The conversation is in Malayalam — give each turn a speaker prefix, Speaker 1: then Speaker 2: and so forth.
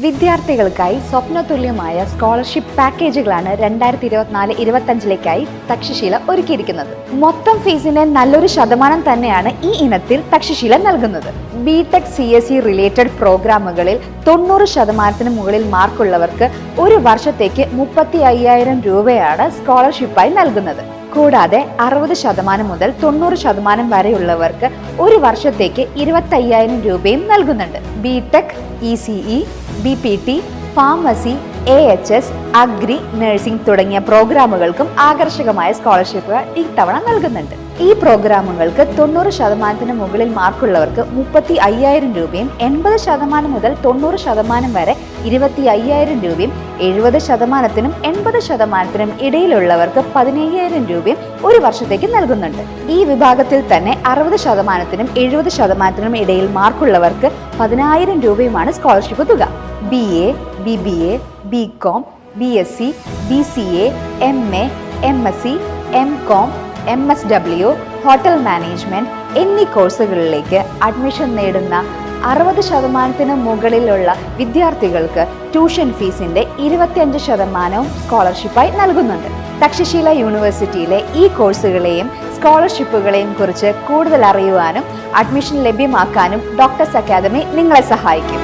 Speaker 1: വിദ്യാർത്ഥികൾക്കായി സ്വപ്നതുല്യമായ സ്കോളർഷിപ്പ് പാക്കേജുകളാണ് 2024-25 തക്ഷശില ഒരുക്കിയിരിക്കുന്നത്. മൊത്തം ഫീസിന്റെ നല്ലൊരു ശതമാനം തന്നെയാണ് ഈ ഇനത്തിൽ തക്ഷശില നൽകുന്നത്. ബിടെക് CSE റിലേറ്റഡ് പ്രോഗ്രാമുകളിൽ 90% മുകളിൽ മാർക്കുള്ളവർക്ക് ഒരു വർഷത്തേക്ക് 35,000 രൂപയാണ് സ്കോളർഷിപ്പായി നൽകുന്നത്. കൂടാതെ 60% മുതൽ 90% വരെയുള്ളവർക്ക് ഒരു വർഷത്തേക്ക് 25,000 രൂപയും നൽകുന്നുണ്ട്. B Tech, ECE, BPT, pharmacy, AHS, agri, nursing തുടങ്ങിയ പ്രോഗ്രാമുകൾക്കും ആകർഷകമായ സ്കോളർഷിപ്പുകൾ ഇത്തവണ നൽകുന്നുണ്ട്. ഈ പ്രോഗ്രാമുകൾക്ക് 90% മുകളിൽ മാർക്കുള്ളവർക്ക് 35,000 രൂപയും 80% മുതൽ 90% വരെ 25,000 രൂപയും 70%-നും 80%-നും ഇടയിലുള്ളവർക്ക് 15,000 രൂപയും ഒരു വർഷത്തേക്ക് നൽകുന്നുണ്ട്. ഈ വിഭാഗത്തിൽ തന്നെ 60%-നും 70%-നും ഇടയിൽ മാർക്കുള്ളവർക്ക് 10,000 രൂപയുമാണ് സ്കോളർഷിപ്പ് തുക. BA, BBA, BCom, BSc, BCA, MA, MSc, MCom, MSW, hotel management എന്നീ കോഴ്സുകളിലേക്ക് അഡ്മിഷൻ നേടുന്ന 60%-ന് മുകളിലുള്ള വിദ്യാർത്ഥികൾക്ക് ട്യൂഷൻ ഫീസിന്റെ 25% സ്കോളർഷിപ്പായി നൽകുന്നുണ്ട്. തക്ഷശില യൂണിവേഴ്സിറ്റിയിലെ ഈ കോഴ്സുകളെയും സ്കോളർഷിപ്പുകളെയും കുറിച്ച് കൂടുതൽ അറിയുവാനും അഡ്മിഷൻ ലഭ്യമാക്കാനും ഡോക്ടേഴ്സ് അക്കാദമി നിങ്ങളെ സഹായിക്കും.